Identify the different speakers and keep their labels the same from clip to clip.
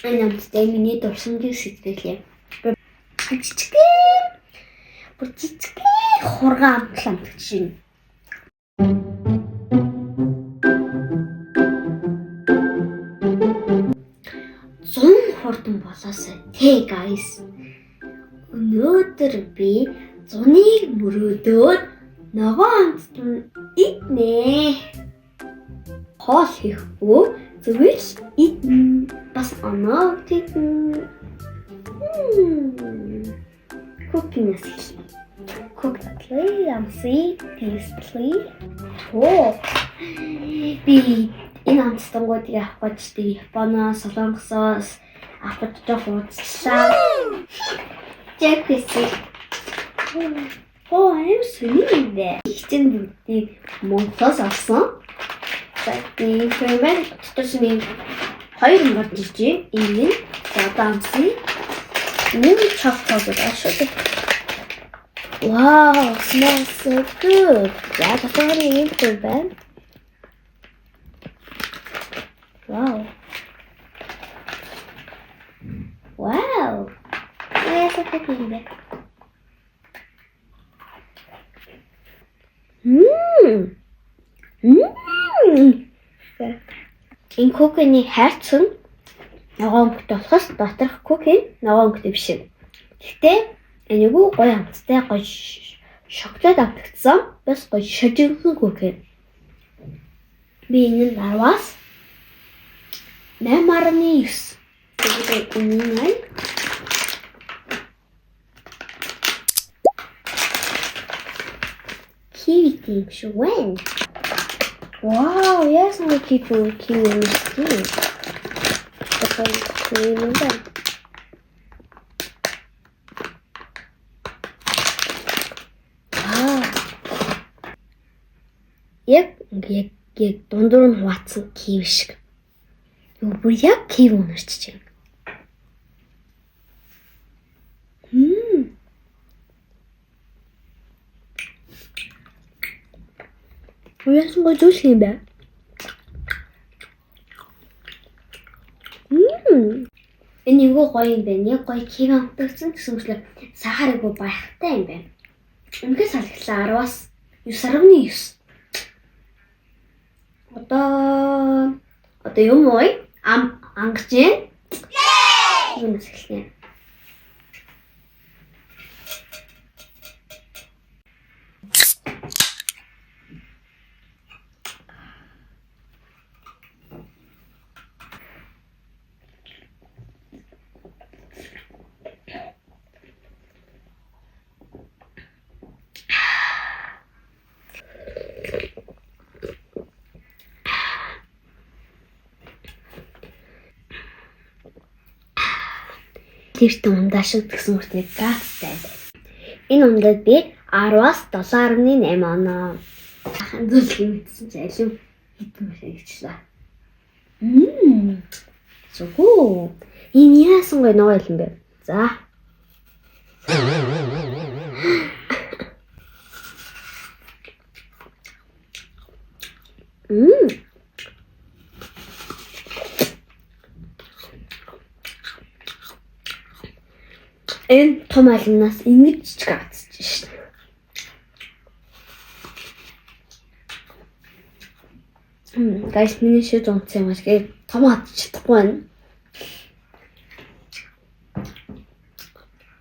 Speaker 1: Энэ амттай миний дурсамжийг сэтгэлээ. Жижигхэн хурган амтлан чинь. Зун хурдан болоосай те guys. Өнөөдөр би зуныг мөрөөдөөд нөгөө амттан иднэ. Хоол хийхгүй зүгээр идэн бас оноог тэгнэ. Cooking is cook and see peacefully. Oh, би энэ амттангуудыг авах гэж тэр Японоос, Солонгосоос авах гэж хуудсан. Жакси. I'm swimming there. Хичээн бүгдийг Монголоос авсан. Тэгээд фэмэл төсний хоёр мөр жижиг энэ задаанси. New chocolate actually. Wow, smells so good. Yeah, that's already into bed. Wow. Wow. There's a cookie there. Энэ кукины хайрцаг ногоон болохоос доторх куки ногоон биш. Гэхдээ энэгүй гоё амттай гоё шоколад автагдсан. Бас гоё шажигхан куки. Би энэ 10-аас 8.9. Тэгээд энэ kiwi team should win. Wow, yes, I'm keeping kiwi in the team. Wow. Яг дундуур нь хуваацсан kiwi шиг. Юу бүр яг kiwi унарч байна. Яасан гоё зүйл юм бэ? Энэ юу гоё юм бэ? Яг гоё kiwi амтагдсан гэсэн үгээр сахаргүй баяхтай юм байна. Үнэхээр салхилаа 10-аас 9.9. Одоо юм уу? Ангаж юм. Юу сэхлээ. Тэрт ундаа шиг гэсэн үртэй гацтай. Энэ ундад би 10-аас 7.8 оноо. Ахын зүйл мэдсэн чи алив хитэн хэрэгчлээ. Согоо. Энэ яасан гоё ноо юм бэ? За. Энэ том алимнаас ингэж жижиг авцж шин. Guys, миний шид унтсан юм шиг том авч чадахгүй байна.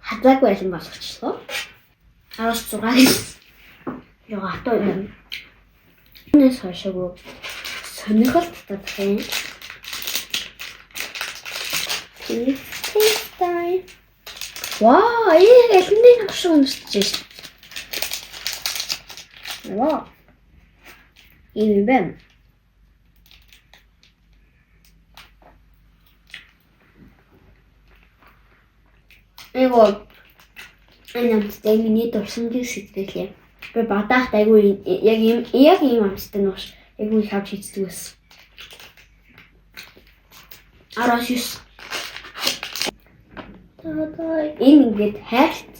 Speaker 1: Хадаагүй алим болгочихлоо. 16-аас юу хатуу юм. Энэс хашаагүй сонирхол татах юм. Тэстэй. Wow, элэний навшиг уншиж шин. Wow. Энэ бэм. Эго энэ амттай миний дурсамжийг сэтгэлээ. Би бадаахт айгүй яг ийм амттай нууш айгүй их авч хийдэг байсан. 19. Энэ ингээд хайрт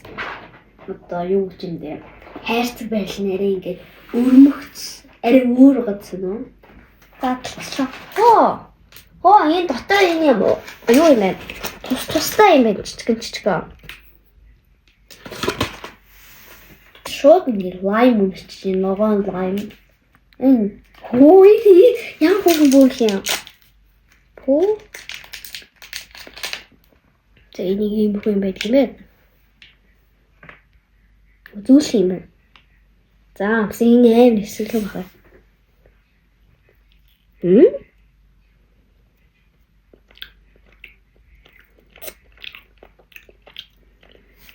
Speaker 1: одоо юу гэж юм бэ? Хайрт байл нэрээ ингээд өрмөгц арай өөр гоцсон уу? Гатлаа. Энэ дотор энэ юм уу? Юу юм бэ? Тустай юм байна. Жижигэн. Шууд ингэ лайм үнэлж чинь ногоон лайм. Хөөе яа хөөе бөөх юм. Хөө. За энийг юм бөх юм байдаг юм бэ? Үзүүлэх юм байна. За амсын аим нэсгэлэн бахаа.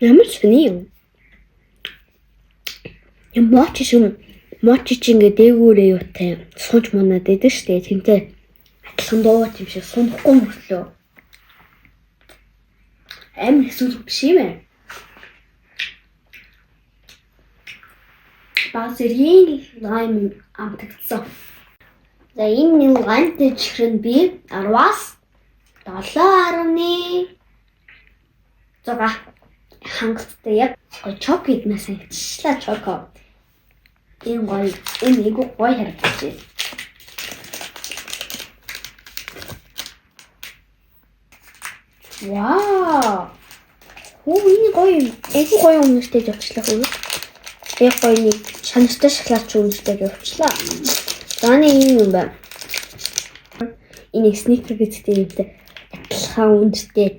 Speaker 1: Ямар сони юм. Моч ингэ дээгүүрээ юутай сунж манаад идэв штэ тэнтэй адилхан дууч юм шиг сунахгүй мөрлөө. Амин эсвэл биш юм ээ. Базерийн лайм амтгцсан. За энэ лаймтэй чихрэн би 10-аас 7.6 хангалттай яг чок идмээс санагдчихлаа чоко. Энэ айгу гоё харагдаж байна. Вау! Энэ гоё айгу гоё үнэтэй явуулчлаа хөө. Яг гоё нэг чанартай шоколад үнэтэй явуулчлаа. Зааны энэ юм байна. Энэ сникер гэдэгтэй юмтай адилхан үнэтэй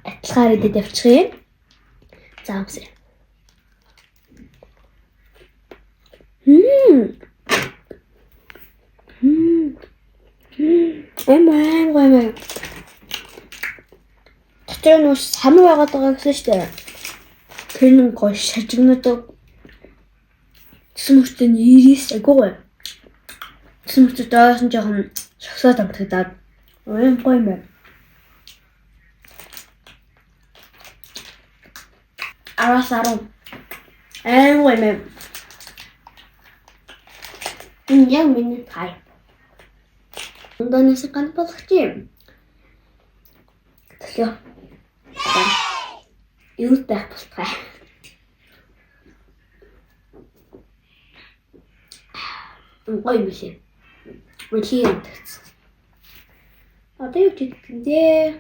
Speaker 1: адилхан идэд явчих юм. За амсаа. Эмээ. Тэр нь самар байгаад байгаа гэсэн шүү дээ. Тэр нь гоё шажигнаад Тэсмөртөө нэрээс агуу. Тэсмөртөө доош нь жоохон шоколад амтагдаад гоё юм байна. 10-10. Ой мэм. Яг миний тай. Ондоноос ганд болох юм. Төлөө. Юу байх болтгай. Гоё юм шиг. Үгүй юм тэгсэн. Одоо юу гэдэг вэ?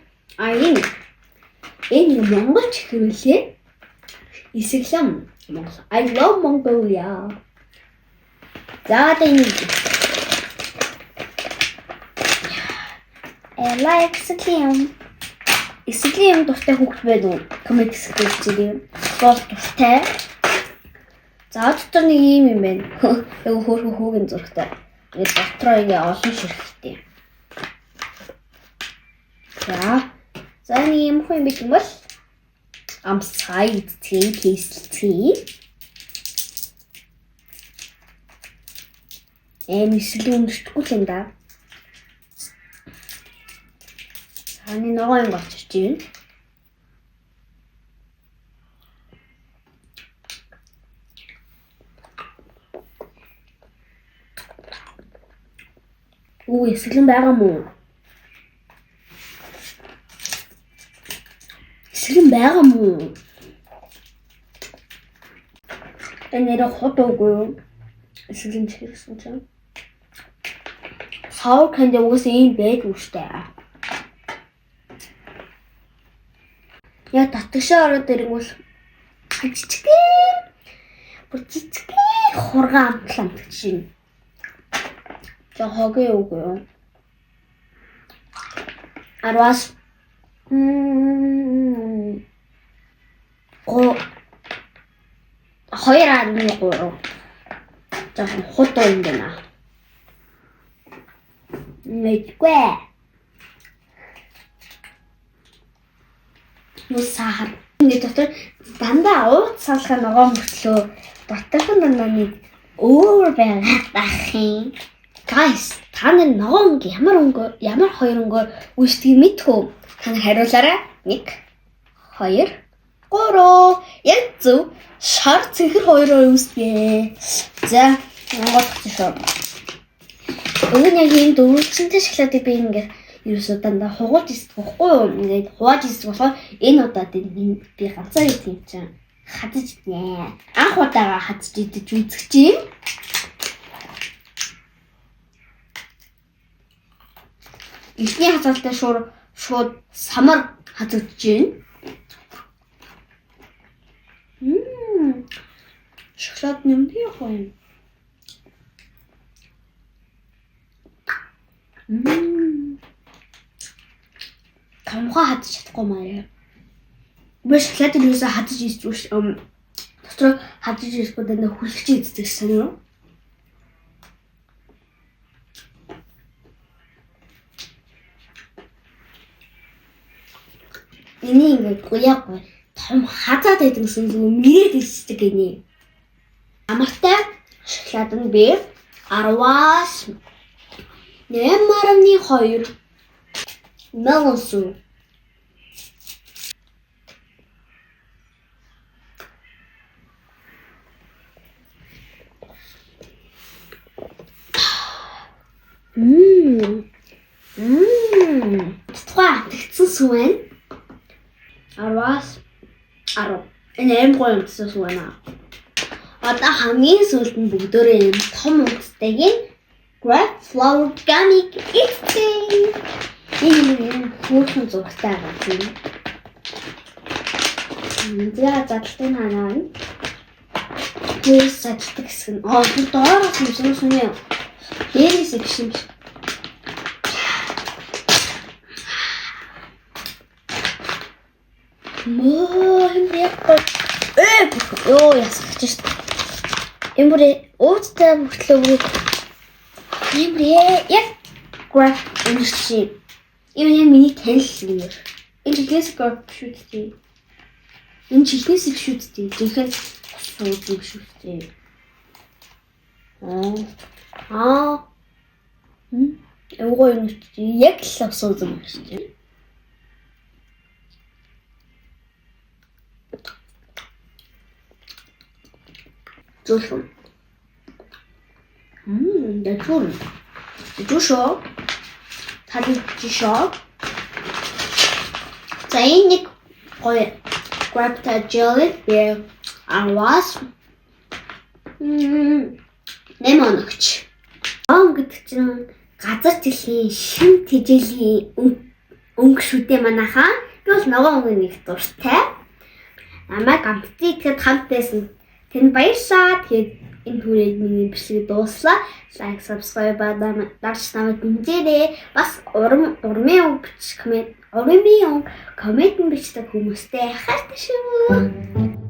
Speaker 1: Энэ Монгол чихрүүлээ. Исэглэм Монгол. I love Mongolia. За энэ like Исэглэм. Исэглэм дуртай хүүхэд байд уу? Коммент хийгэй. Бол дуртай. За дотор нэг юм байна. Яг хөөрхөн зурагтай. Ингээд дотроо ингээ олон ширхтээ. За нэг юм хүн бит юм бол амсгай идтий кейсэлцгий. Эсвэл өмсөхгүй л юм да. Ханы ногоо юм болчих чинь. Эсгэлэн байгаа мó? Эсгэлэн байгаа мó? Энэ хот уугүй. Эсгэлэн чигсэн чинь. Саур канди уус ийм байдаг үстэй. Яг татгшаа ороод ирэнгүүл жижиг хурган амтлаа чинь. За хогийн үгүй. 10-аас 2.3. За хот юм байна. Мэдгүй. Мусаар. Ингээд дотор дандаа ууц салхаа ногоо мөртлөө доторх нь нэг өөр байх юм. Guys, та нар ногоо ямар хоёр өнгөөр үүсдгийг мэдхүү? Та нар хариулаарай. 1 2 3. Яг зөв. Шар цэнхэр хоёроо үүсгье. За, монгол шүү. Өвн яг энэ дөрвөлжинтэй шоколадыг би ингээд ерөөсөө дандаа хугаж истэх байхгүй юу? Ингээд хувааж истэх болохоор энэ удаад би ганцаар идэх юм чинь хадаж иднэ. Анх удаага хадаж идэж үзэх чинь. Эхний хазаалтай шууд самар хазагдж байна. Шоколад нэмэх яах вэ? Томхоо хадаж чадахгүй маяа. Би шоколадыг юусаа хадаж ийж дотроо хадаж ирэхгүй дандаа хүлгэж идчихсэн юм. Энийг ингээд гуяагүй том хазаад байдаг гэсэн зүгээр мэрээд ирсдэг гинэ. Амартай шоколад нь би 10-аас 8.2 мелон сүү. Тухайн тэгсэн сүү байна. 10-аас 10. Энэ аим гоё юмсан сүү байна. Одоо хамгийн сүүлд нь бүгдөө юм том үнэтэйг Grape Flower Gummy эцэг. Энэ хүүхэн зургтай байгаа юм. За задлын ханаа. Дээрс заддаг гэсэн. Тэр доороос юм сүнэ. Дээрээс их юм. Ёо ясагч шүү дээ. Эмбрэ ууцтай мөртлөө эмбрэ яг граф энерги. Энэ миний танил юм. Энэ чихнээс граф шүү дээ. Энэ чихнээс шүү дээ. Жинхэнэ сууд шүү дээ. Эвгүй энерги яг л авсууд юм шүү дээ. Жуулсан. Дэчүүр. Дэчүүшөө. Таличшоо. За энэ гоё грапта jelly би аваас. Нэмоногч. Гэдэг чинь газар дэлхийн шин тэжээлийн өнгө шүдэ манайхаа. Би бол нөгөө өнгө нэг дуртай. Намайг амттай ихэд хамт байсан. Тэнд баярлалаа. Тэгээд энэ түрээд миний бичлэг дууслаа. Лайк, subscribe дарж намайг дэмжээрэй. Бас урмын комент бичдэг хүмүүстэй хайртай шүү.